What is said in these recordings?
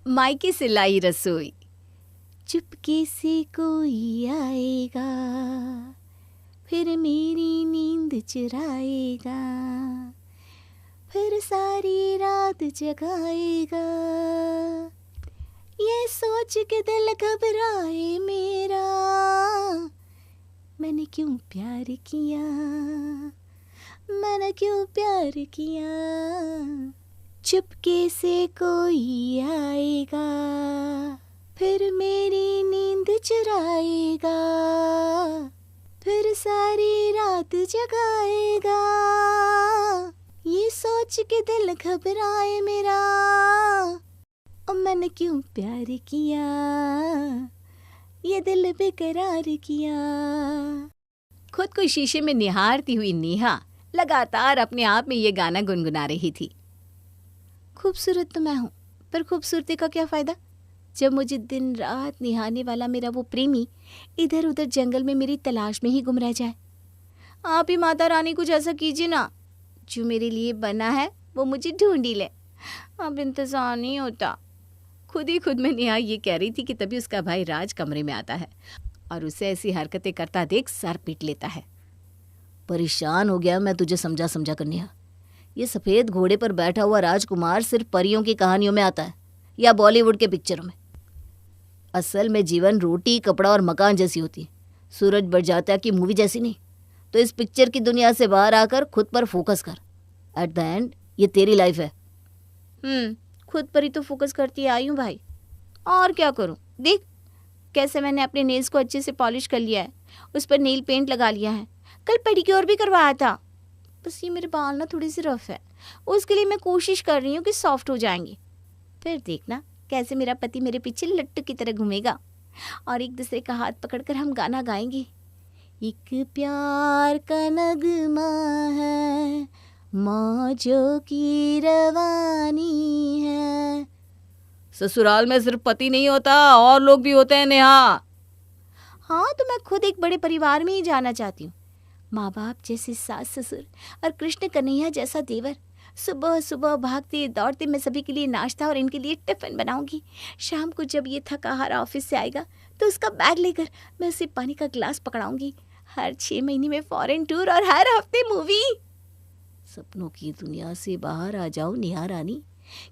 मायके से लाई रसोई, चुपके से कोई आएगा, फिर मेरी नींद चुराएगा, फिर सारी रात जगाएगा। ये सोच के दिल घबराए मेरा, मैंने क्यों प्यार किया, मैंने क्यों प्यार किया। चुपके से कोई आएगा, फिर मेरी नींद चुराएगा, फिर सारी रात जगाएगा। ये सोच के दिल घबराए मेरा, और मैंने क्यों प्यार किया, ये दिल बेकरार किया। खुद को शीशे में निहारती हुई नेहा लगातार अपने आप में ये गाना गुनगुना रही थी। खूबसूरत तो मैं हूँ, पर खूबसूरती का क्या फ़ायदा जब मुझे दिन रात निहारने वाला मेरा वो प्रेमी इधर उधर जंगल में मेरी तलाश में ही गुम रह जाए। आप ही माता रानी कुछ ऐसा कीजिए ना, जो मेरे लिए बना है वो मुझे ढूंढ ही ले। अब इंतज़ार नहीं होता। खुद ही खुद में नेहा ये कह रही थी कि तभी उसका भाई राज कमरे में आता है और उसे ऐसी हरकतें करता देख सर पीट लेता है। परेशान हो गया मैं तुझे समझा समझा कर नेहा। ये सफ़ेद घोड़े पर बैठा हुआ राजकुमार सिर्फ परियों की कहानियों में आता है या बॉलीवुड के पिक्चरों में। असल में जीवन रोटी कपड़ा और मकान जैसी होती है, सूरज बरजात्या की मूवी जैसी नहीं। तो इस पिक्चर की दुनिया से बाहर आकर खुद पर फोकस कर। एट द एंड ये तेरी लाइफ है। खुद पर ही तो फोकस करती आई हूँ भाई, और क्या करूँ। देख कैसे मैंने अपने नेल्स को अच्छे से पॉलिश कर लिया है, उस पर नेल पेंट लगा लिया है, कल पेडिक्योर भी करवाया था। बस ये मेरे बाल ना थोड़ी सी रफ है, उसके लिए मैं कोशिश कर रही हूँ कि सॉफ्ट हो जाएंगे। फिर देखना कैसे मेरा पति मेरे पीछे लट्टू की तरह घूमेगा और एक दूसरे का हाथ पकड़कर हम गाना गाएंगे। एक प्यार का नगमा है, मौजों की रवानी है। ससुराल में सिर्फ पति नहीं होता और लोग भी होते हैं नेहा। हाँ, तो मैं खुद एक बड़े परिवार में ही जाना चाहती हूँ। माँ बाप जैसे सास ससुर और कृष्ण कन्हैया जैसा देवर। सुबह सुबह भागते दौड़ते मैं सभी के लिए नाश्ता और इनके लिए टिफिन बनाऊंगी। शाम को जब ये थका हारा ऑफिस से आएगा तो उसका बैग लेकर मैं उसे पानी का ग्लास पकड़ाऊंगी। हर 6 महीने में फॉरेन टूर और हर हफ्ते मूवी। सपनों की दुनिया से बाहर आ जाओ नेहा रानी।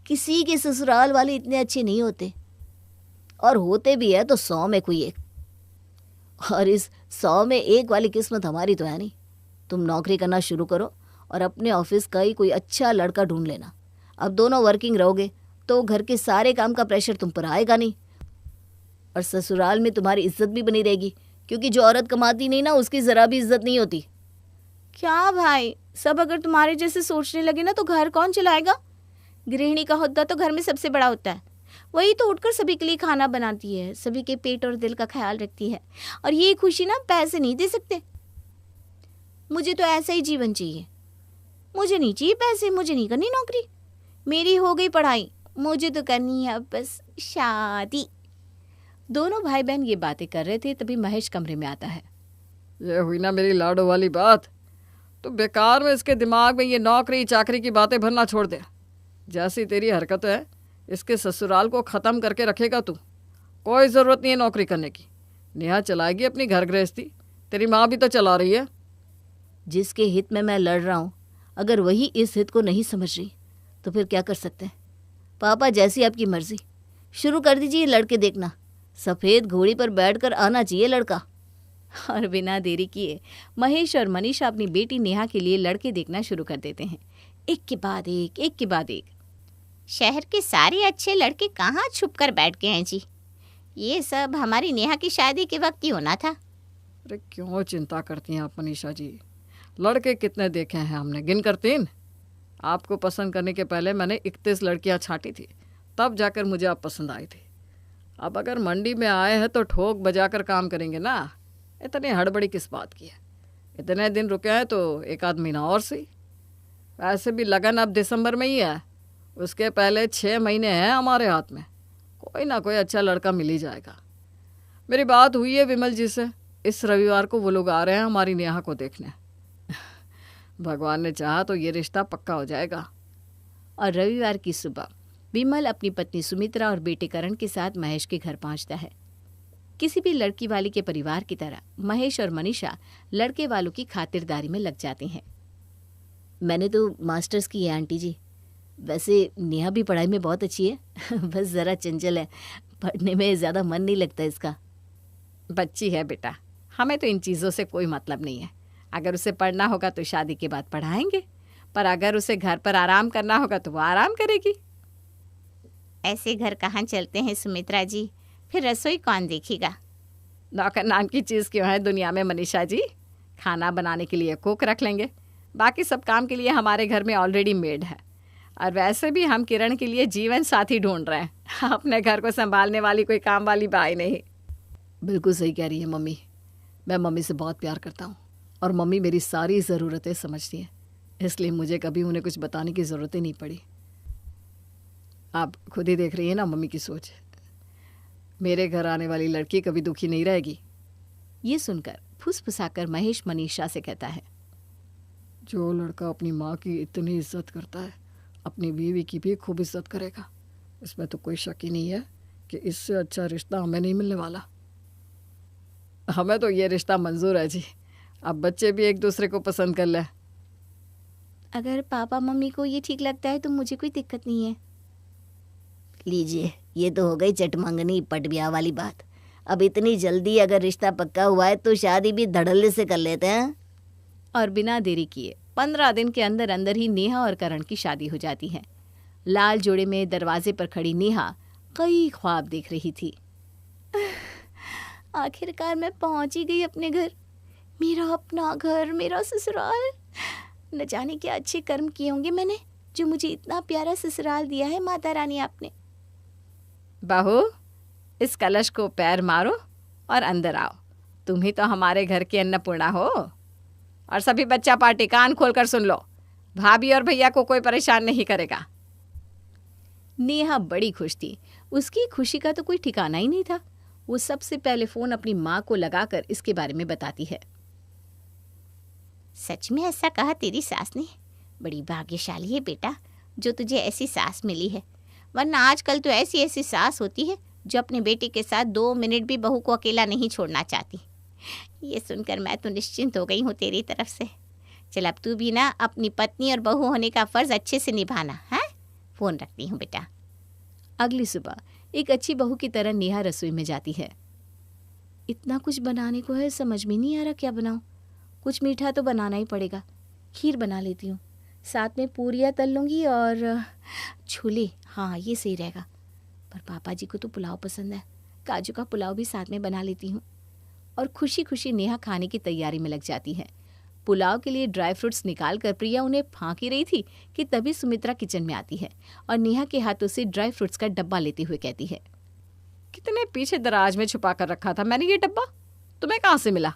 किसी के ससुराल वाले इतने अच्छे नहीं होते, और होते भी है तो 100 में कोई एक। और इस 100 में एक वाली किस्मत हमारी तो है नहीं। तुम नौकरी करना शुरू करो और अपने ऑफिस का ही कोई अच्छा लड़का ढूंढ लेना। अब दोनों वर्किंग रहोगे तो घर के सारे काम का प्रेशर तुम पर आएगा नहीं, और ससुराल में तुम्हारी इज्जत भी बनी रहेगी, क्योंकि जो औरत कमाती नहीं ना उसकी ज़रा भी इज्जत नहीं होती। क्या भाई, सब अगर तुम्हारे जैसे सोचने लगे ना तो घर कौन चलाएगा। गृहिणी का हुद्दा तो घर में सबसे बड़ा होता है। वही तो उठकर सभी के लिए खाना बनाती है, सभी के पेट और दिल का ख्याल रखती है, और ये खुशी ना पैसे नहीं दे सकते। मुझे तो ऐसा ही जीवन चाहिए। मुझे नहीं चाहिए पैसे, मुझे नहीं करनी नौकरी। मेरी हो गई पढ़ाई, मुझे तो करनी है बस शादी। दोनों भाई बहन ये बातें कर रहे थे तभी महेश कमरे में आता है। ये हुई ना मेरी लाडो वाली बात। तो बेकार में इसके दिमाग में ये नौकरी चाकरी की बातें भरना छोड़ दे। जैसी तेरी हरकत है इसके ससुराल को ख़त्म करके रखेगा तू। कोई ज़रूरत नहीं है नौकरी करने की। नेहा चलाएगी अपनी घर गृहस्थी, तेरी माँ भी तो चला रही है। जिसके हित में मैं लड़ रहा हूँ, अगर वही इस हित को नहीं समझ रही तो फिर क्या कर सकते हैं। पापा जैसी आपकी मर्जी, शुरू कर दीजिए लड़के देखना। सफ़ेद घोड़ी पर बैठकर आना चाहिए लड़का। और बिना देरी किए महेश और मनीषा अपनी बेटी नेहा के लिए लड़के देखना शुरू कर देते हैं। एक के बाद एक, एक के बाद एक। शहर के सारे अच्छे लड़के कहाँ छुप कर बैठ गए हैं जी। ये सब हमारी नेहा की शादी के वक्त ही होना था। अरे क्यों चिंता करती हैं आप मनीषा जी। लड़के कितने देखे हैं हमने, गिन कर 3। आपको पसंद करने के पहले मैंने 31 लड़कियां छांटी थी, तब जाकर मुझे आप पसंद आई थी। अब अगर मंडी में आए हैं तो ठोक बजाकर काम करेंगे ना। इतनी हड़बड़ी किस बात की है। इतने दिन रुके हैं तो 1 आध महीना और सही। वैसे भी लगन अब दिसंबर में ही है, उसके पहले 6 महीने हैं हमारे हाथ में। कोई ना कोई अच्छा लड़का मिल ही जाएगा। मेरी बात हुई है विमल जी से, इस रविवार को वो लोग आ रहे हैं हमारी नेहा को देखने। भगवान ने चाहा तो ये रिश्ता पक्का हो जाएगा। और रविवार की सुबह विमल अपनी पत्नी सुमित्रा और बेटे करण के साथ महेश के घर पहुंचता है। किसी भी लड़की वाली के परिवार की तरह महेश और मनीषा लड़के वालों की खातिरदारी में लग जाते हैं। मैंने तो मास्टर्स की है आंटी जी। वैसे नेहा भी पढ़ाई में बहुत अच्छी है बस ज़रा चंचल है, पढ़ने में ज़्यादा मन नहीं लगता इसका। बच्ची है बेटा, हमें तो इन चीज़ों से कोई मतलब नहीं है। अगर उसे पढ़ना होगा तो शादी के बाद पढ़ाएंगे, पर अगर उसे घर पर आराम करना होगा तो वो आराम करेगी। ऐसे घर कहाँ चलते हैं सुमित्रा जी, फिर रसोई कौन देखेगा? नौकर नाम की चीज़ क्यों है दुनिया में मनीषा जी। खाना बनाने के लिए कुक रख लेंगे, बाकी सब काम के लिए हमारे घर में ऑलरेडी मेड है। और वैसे भी हम किरण के लिए जीवन साथी ढूंढ रहे हैं, अपने घर को संभालने वाली कोई काम वाली बाई नहीं। बिल्कुल सही कह रही है मम्मी। मैं मम्मी से बहुत प्यार करता हूँ और मम्मी मेरी सारी ज़रूरतें समझती हैं, इसलिए मुझे कभी उन्हें कुछ बताने की ज़रूरत ही नहीं पड़ी। आप खुद ही देख रही हैं ना मम्मी की सोच। मेरे घर आने वाली लड़की कभी दुखी नहीं रहेगी। ये सुनकर फुसफुसाकर महेश मनीषा से कहता है, जो लड़का अपनी माँ की इतनी इज्जत करता है अपनी बीवी की भी खूब इज्जत करेगा। इसमें तो कोई शक ही नहीं है कि इससे अच्छा रिश्ता हमें नहीं मिलने वाला। हमें तो ये रिश्ता मंजूर है जी। अब बच्चे भी एक दूसरे को पसंद कर ले। अगर पापा मम्मी को ये ठीक लगता है तो मुझे कोई दिक्कत नहीं है। लीजिए, ये तो हो गई चटमंगनी पट ब्याह वाली बात। अब इतनी जल्दी अगर रिश्ता पक्का हुआ है तो शादी भी धड़ल्ले से कर लेते हैं। और बिना देरी किए 15 दिन के अंदर अंदर ही नेहा और करण की शादी हो जाती है। लाल जोड़े में दरवाजे पर खड़ी नेहा कई ख्वाब देख रही थी। आखिरकार मैं पहुंच ही गई अपने घर, मेरा अपना घर, मेरा ससुराल। न जाने क्या अच्छे कर्म किए होंगे मैंने जो मुझे इतना प्यारा ससुराल दिया है माता रानी आपने। बहू, इस कलश को पैर मारो और अंदर आओ। तुम ही तो हमारे घर की अन्नपूर्णा हो। और सभी बच्चा पार्टी कान खोलकर सुन लो, भाभी और भैया को कोई परेशान नहीं करेगा। नेहा बड़ी खुश थी। उसकी खुशी का तो कोई ठिकाना ही नहीं था। वो सबसे पहले फोन अपनी माँ को लगाकर इसके बारे में बताती है। सच में ऐसा कहा तेरी सास ने? बड़ी भाग्यशाली है बेटा जो तुझे ऐसी सास मिली है, वरना आजकल तो ऐसी ऐसी सास होती है जो अपने बेटे के साथ 2 मिनट भी बहू को अकेला नहीं छोड़ना चाहती। ये सुनकर मैं तो निश्चिंत हो गई हूँ तेरी तरफ से। चल अब तू भी ना अपनी पत्नी और बहू होने का फ़र्ज़ अच्छे से निभाना है। फ़ोन रखती हूँ बेटा। अगली सुबह एक अच्छी बहू की तरह नेहा रसोई में जाती है। इतना कुछ बनाने को है, समझ में नहीं आ रहा क्या बनाऊँ। कुछ मीठा तो बनाना ही पड़ेगा। खीर बना लेती हूँ, साथ में पूरियाँ तल लूँगी और छोले। हाँ, ये सही रहेगा। पर पापा जी को तो पुलाव पसंद है, काजू का पुलाव भी साथ में बना लेती हूँ। और खुशी खुशी नेहा खाने की तैयारी में लग जाती है। पुलाव के लिए ड्राई फ्रूट्स निकाल कर प्रिया उन्हें फाँक ही रही थी कि तभी सुमित्रा किचन में आती है और नेहा के हाथों से ड्राई फ्रूट्स का डब्बा लेते हुए कहती है, कितने पीछे दराज में छुपा कर रखा था मैंने ये डब्बा, तुम्हें कहाँ से मिला?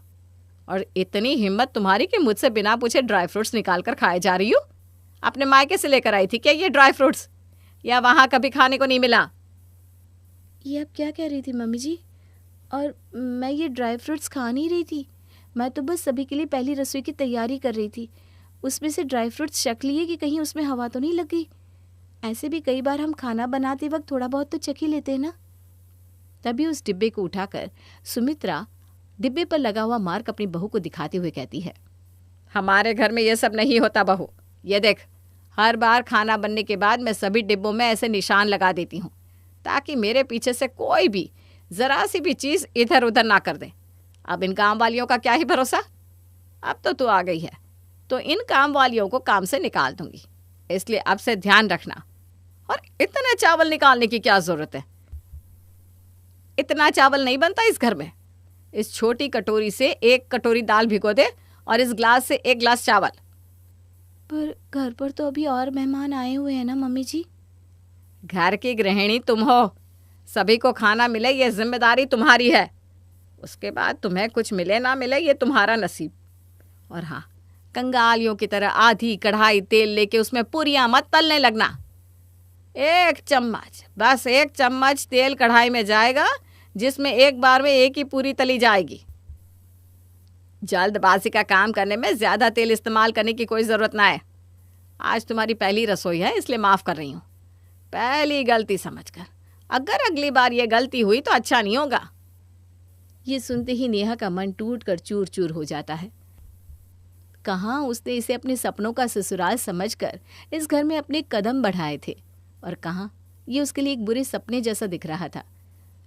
और इतनी हिम्मत तुम्हारी कि मुझसे बिना पूछे ड्राई फ्रूट्स निकाल कर खाए जा रही हो? अपने मायके से लेकर आई थी क्या ये ड्राई फ्रूट्स, या वहाँ कभी खाने को नहीं मिला? ये अब क्या कह रही थी मम्मी जी? और मैं ये ड्राई फ्रूट्स खा नहीं रही थी, मैं तो बस सभी के लिए पहली रसोई की तैयारी कर रही थी। उसमें से ड्राई फ्रूट्स चख लिए कि कहीं उसमें हवा तो नहीं लग गई। ऐसे भी कई बार हम खाना बनाते वक्त थोड़ा बहुत तो चख ही लेते हैं ना। तभी उस डिब्बे को उठाकर सुमित्रा डिब्बे पर लगा हुआ मार्क अपनी बहू को दिखाते हुए कहती है, हमारे घर में ये सब नहीं होता बहू। ये देख, हर बार खाना बनने के बाद मैं सभी डिब्बों में ऐसे निशान लगा देती हूँ ताकि मेरे पीछे से कोई भी ज़रा सी भी चीज़ इधर उधर ना कर दे। अब इन काम वालियों का क्या ही भरोसा। अब तो तू आ गई है तो इन काम वालियों को काम से निकाल दूंगी, इसलिए अब से ध्यान रखना। और इतने चावल निकालने की क्या ज़रूरत है? इतना चावल नहीं बनता इस घर में। इस छोटी कटोरी से 1 कटोरी दाल भिगो दे और इस ग्लास से 1 ग्लास चावल। पर घर पर तो अभी और मेहमान आए हुए हैं ना मम्मी जी। घर की गृहिणी तुम हो, सभी को खाना मिले ये जिम्मेदारी तुम्हारी है। उसके बाद तुम्हें कुछ मिले ना मिले ये तुम्हारा नसीब। और हाँ, कंगालियों की तरह आधी कढ़ाई तेल लेके उसमें पूरियां मत तलने लगना। 1 चम्मच, बस 1 चम्मच तेल कढ़ाई में जाएगा जिसमें एक बार में 1 ही पूरी तली जाएगी। जल्दबाजी का काम करने में ज़्यादा तेल इस्तेमाल करने की कोई ज़रूरत ना है। आज तुम्हारी पहली रसोई है इसलिए माफ़ कर रही हूँ। पहली गलती समझकर। अगर अगली बार ये गलती हुई तो अच्छा नहीं होगा। ये सुनते ही नेहा का मन टूट कर चूर चूर हो जाता है। कहाँ उसने इसे अपने सपनों का ससुराल समझकर इस घर में अपने कदम बढ़ाए थे, और कहाँ ये उसके लिए एक बुरे सपने जैसा दिख रहा था।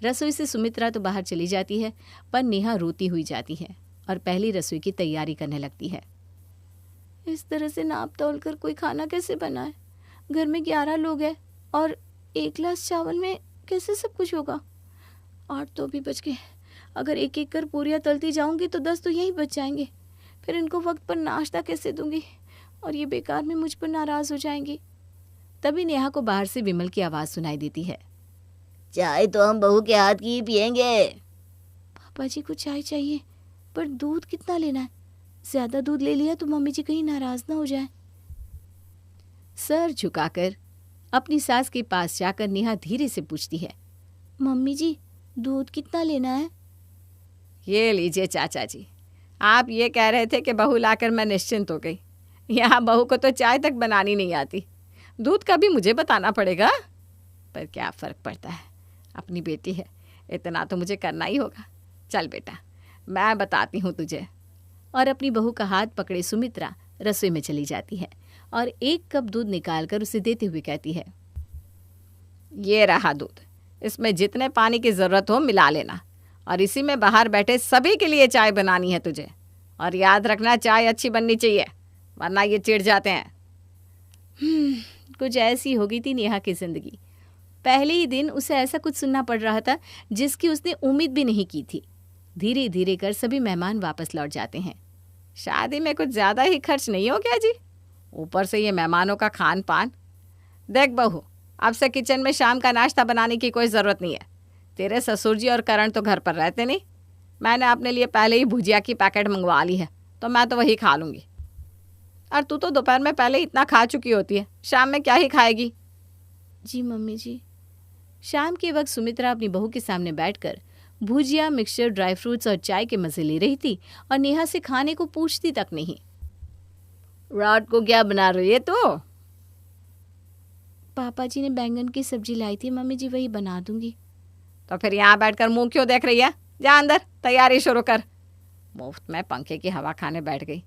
रसोई से सुमित्रा तो बाहर चली जाती है, पर नेहा रोती हुई जाती है और पहली रसोई की तैयारी करने लगती है। इस तरह से नाप तोल कर कोई खाना कैसे बनाए? घर में 11 लोग हैं और 1 गिलास चावल में कैसे सब कुछ होगा? 8 तो भी बच गए। अगर एक एक कर पूरियाँ तलती जाऊंगी तो 10 तो यहीं बच जाएंगे। फिर इनको वक्त पर नाश्ता कैसे दूंगी? और ये बेकार में मुझ पर नाराज हो जाएंगी। तभी नेहा को बाहर से विमल की आवाज़ सुनाई देती है। चाय तो हम बहू के हाथ की ही पियेंगे। पापा जी को चाय चाहिए, पर दूध कितना लेना है? ज्यादा दूध ले लिया तो मम्मी जी कहीं नाराज ना हो जाए। सर झुकाकर अपनी सास के पास जाकर नेहा धीरे से पूछती है, मम्मी जी दूध कितना लेना है? ये लीजिए चाचा जी, आप ये कह रहे थे कि बहू लाकर मैं निश्चिंत हो गई। यहाँ बहू को तो चाय तक बनानी नहीं आती, दूध का भी मुझे बताना पड़ेगा। पर क्या फ़र्क पड़ता है, अपनी बेटी है, इतना तो मुझे करना ही होगा। चल बेटा, मैं बताती हूँ तुझे। और अपनी बहू का हाथ पकड़े सुमित्रा रसोई में चली जाती है और 1 कप दूध निकालकर उसे देते हुए कहती है, ये रहा दूध, इसमें जितने पानी की ज़रूरत हो मिला लेना, और इसी में बाहर बैठे सभी के लिए चाय बनानी है तुझे। और याद रखना, चाय अच्छी बननी चाहिए, वरना ये चिढ़ जाते हैं। कुछ ऐसी हो गई थी नेहा की जिंदगी। पहले ही दिन उसे ऐसा कुछ सुनना पड़ रहा था जिसकी उसने उम्मीद भी नहीं की थी। धीरे धीरे कर सभी मेहमान वापस लौट जाते हैं। शादी में कुछ ज़्यादा ही खर्च नहीं हो गया जी? ऊपर से ये मेहमानों का खान पान। देख बहू, अब से किचन में शाम का नाश्ता बनाने की कोई ज़रूरत नहीं है। तेरे ससुर जी और करण तो घर पर रहते नहीं। मैंने अपने लिए पहले ही भुजिया की पैकेट मंगवा ली है, तो मैं तो वही खा लूँगी। और तू तो दोपहर में पहले इतना खा चुकी होती है, शाम में क्या ही खाएगी? जी मम्मी जी। शाम के वक्त सुमित्रा अपनी बहू के सामने बैठकर भुजिया, मिक्सचर, ड्राई फ्रूट्स और चाय के मजे ले रही थी और नेहा से खाने को पूछती तक नहीं। रात को क्या बना रही है तू? पापा जी ने बैंगन की सब्जी लाई थी मम्मी जी, वही बना दूंगी। तो फिर यहाँ बैठकर मुंह क्यों देख रही है? जा अंदर तैयारी शुरू कर। मुफ्त में पंखे की हवा खाने बैठ गई।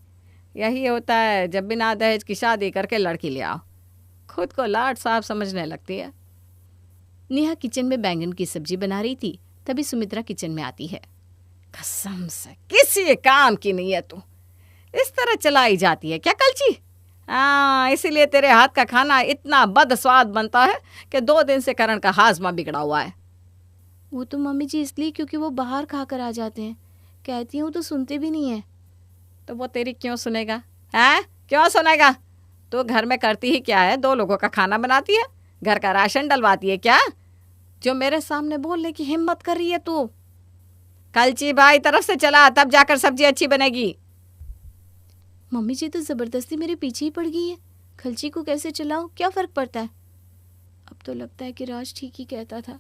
यही होता है जब बिना दहेज की शादी करके लड़की ले आओ, खुद को लाट साहब समझने लगती है। नेहा किचन में बैंगन की सब्जी बना रही थी, तभी सुमित्रा किचन में आती है। कसम से किसी काम की नहीं है तू, इस तरह चलाई जाती है क्या कलची? हाँ, इसीलिए तेरे हाथ का खाना इतना बदस्वाद बनता है कि 2 दिन से करण का हाजमा बिगड़ा हुआ है। वो तो मम्मी जी इसलिए क्योंकि वो बाहर खा कर आ जाते हैं, कहती हूँ तो सुनते भी नहीं है। तो वो तेरी क्यों सुनेगा? हैं, क्यों सुनेगा? तो घर में करती ही क्या है? 2 लोगों का खाना बनाती है, घर का राशन डलवाती है क्या, जो मेरे सामने बोलने की हिम्मत कर रही है तू? कलची भाई तरफ से चला, तब जाकर सब्जी अच्छी बनेगी। मम्मी जी तो जबरदस्ती मेरे पीछे ही पड़ गई है, खलची को कैसे चलाऊं, क्या फर्क पड़ता है? अब तो लगता है कि राज ठीक ही कहता था।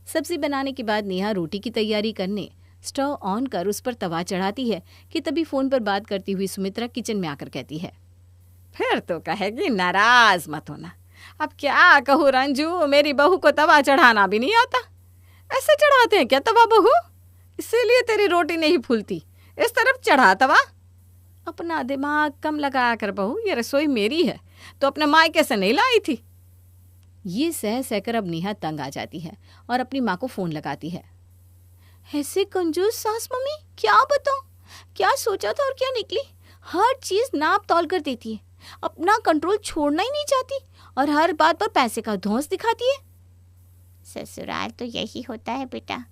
सब्जी बनाने के बाद नेहा रोटी की तैयारी करने स्टोव ऑन कर उस पर तवा चढ़ाती है कि तभी फोन पर बात करती हुई सुमित्रा किचन में आकर कहती है, फिर तो कहेगी नाराज मत होना। अब क्या कहूँ रंजू, मेरी बहू को तवा चढ़ाना भी नहीं आता। ऐसे चढ़ाते हैं क्या तवा बहू? इसीलिए तेरी रोटी नहीं फूलती। इस तरफ चढ़ा तवा। अपना दिमाग कम लगाया कर बहू, ये रसोई मेरी है, तो अपने मायके से नहीं लाई थी। ये सह सहकर अब नेहा तंग आ जाती है और अपनी माँ को फोन लगाती है। ऐसे कंजूस सास मम्मी, क्या बताऊं, क्या सोचा था और क्या निकली। हर चीज नाप तौल कर देती है, अपना कंट्रोल छोड़ना ही नहीं चाहती और हर बात पर पैसे का धौंस दिखाती है। ससुराल तो यही होता है बेटा,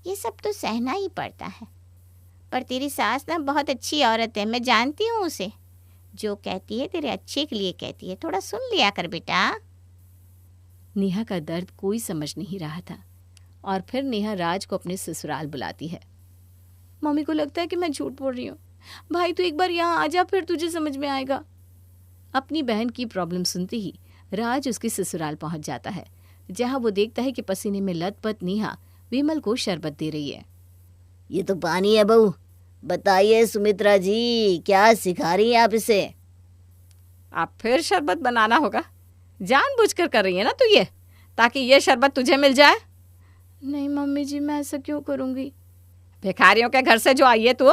ये सब तो सहना ही पड़ता है। पर तेरी सास ना बहुत अच्छी औरत है, मैं जानती हूँ उसे। जो कहती है तेरे अच्छे के लिए कहती है, थोड़ा सुन लिया कर बेटा। नेहा का दर्द कोई समझ नहीं रहा था और फिर नेहा राज को अपने ससुराल बुलाती है। मम्मी को लगता है कि मैं झूठ बोल रही हूँ। भाई तू एक बार यहाँ आ जा, फिर तुझे समझ में आएगा। अपनी बहन की प्रॉब्लम सुनते ही राज उसके ससुराल पहुंच जाता है, जहां वो देखता है कि पसीने में लथपथ नेहा विमल को शरबत दे रही है। ये तो पानी है बहू। बताइए सुमित्रा जी, क्या सिखा रही हैं आप इसे? आप फिर शरबत बनाना होगा। जानबूझकर कर रही है ना तू ये, ताकि ये शरबत तुझे मिल जाए? नहीं मम्मी जी, मैं ऐसा क्यों करूँगी? भिखारियों के घर से जो आई है तू,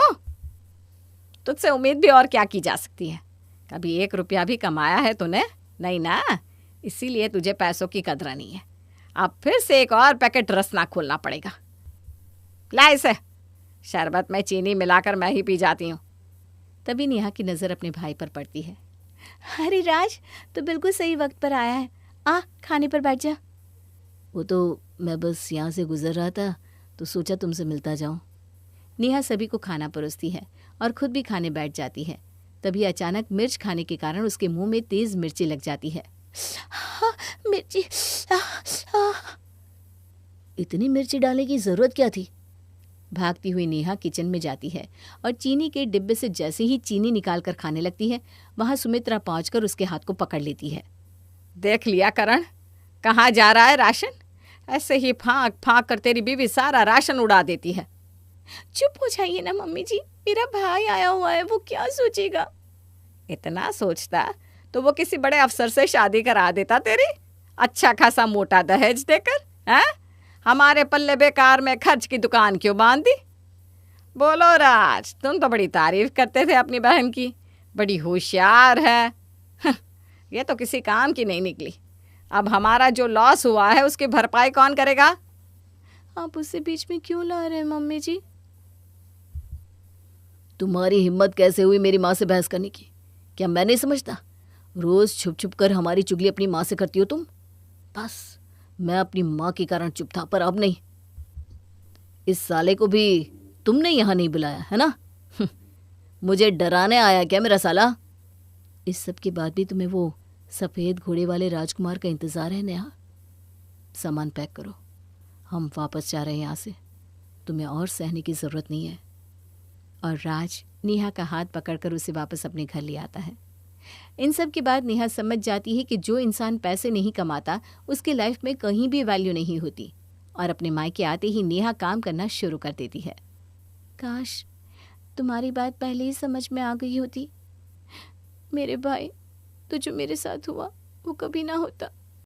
तुझसे उम्मीद भी और क्या की जा सकती है? कभी 1 रुपया भी कमाया है तूने? नहीं ना, इसीलिए तुझे पैसों की कदर नहीं है। अब फिर से एक और पैकेट रसना खोलना पड़ेगा। ला इसे, शरबत में चीनी मिलाकर मैं ही पी जाती हूँ। तभी नेहा की नज़र अपने भाई पर पड़ती है। अरे राज, तो बिल्कुल सही वक्त पर आया है। आ, खाने पर बैठ जा। वो तो मैं बस यहाँ से गुजर रहा था तो सोचा तुमसे मिलता जाऊँ। नेहा सभी को खाना परोसती है और खुद भी खाने बैठ जाती है। तभी अचानक मिर्च खाने के कारण उसके मुंह में तेज मिर्ची लग जाती है। मिर्ची, इतनी मिर्ची डालने की जरूरत क्या थी? भागती हुई नेहा किचन में जाती है और चीनी के डिब्बे से जैसे ही चीनी निकालकर खाने लगती है, वहां सुमित्रा पहुंचकर उसके हाथ को पकड़ लेती है। देख लिया करण, कहाँ जा रहा है राशन? ऐसे ही फांक फांक कर तेरी बीवी सारा राशन उड़ा देती है। चुप हो जाइए ना मम्मी जी, मेरा भाई आया हुआ है, वो क्या सोचेगा? इतना सोचता तो वो किसी बड़े अफसर से शादी करा देता तेरी, अच्छा खासा मोटा दहेज देकर। हैं? हमारे पल्ले बेकार में खर्च की दुकान क्यों बांध दी? बोलो राज, तुम तो बड़ी तारीफ करते थे अपनी बहन की, बड़ी होशियार है। ये तो किसी काम की नहीं निकली। अब हमारा जो लॉस हुआ है उसकी भरपाई कौन करेगा? आप उसे बीच में क्यों ला रहे हैं मम्मी जी? तुम्हारी हिम्मत कैसे हुई मेरी माँ से बहस करने की? क्या मैं नहीं समझता? रोज छुप छुप कर हमारी चुगली अपनी माँ से करती हो तुम। बस मैं अपनी माँ के कारण चुप था, पर अब नहीं। इस साले को भी तुमने यहाँ नहीं बुलाया है ना? मुझे डराने आया क्या मेरा साला? इस सब के बाद भी तुम्हें वो सफ़ेद घोड़े वाले राजकुमार का इंतज़ार है नेहा? सामान पैक करो, हम वापस जा रहे हैं यहाँ से। तुम्हें और सहने की ज़रूरत नहीं है। और राज नेहा का हाथ पकड़कर उसे वापस अपने घर ले आता है। इन सब के बाद नेहा समझ जाती है कि जो इंसान पैसे नहीं कमाता उसके लाइफ में कहीं भी वैल्यू नहीं होती, और अपने मायके आते ही नेहा काम करना शुरू कर देती है। काश तुम्हारी बात पहले ही समझ में आ गई होती। मेरे भाई, तो जो मेरे साथ हुआ वो कभी ना होता।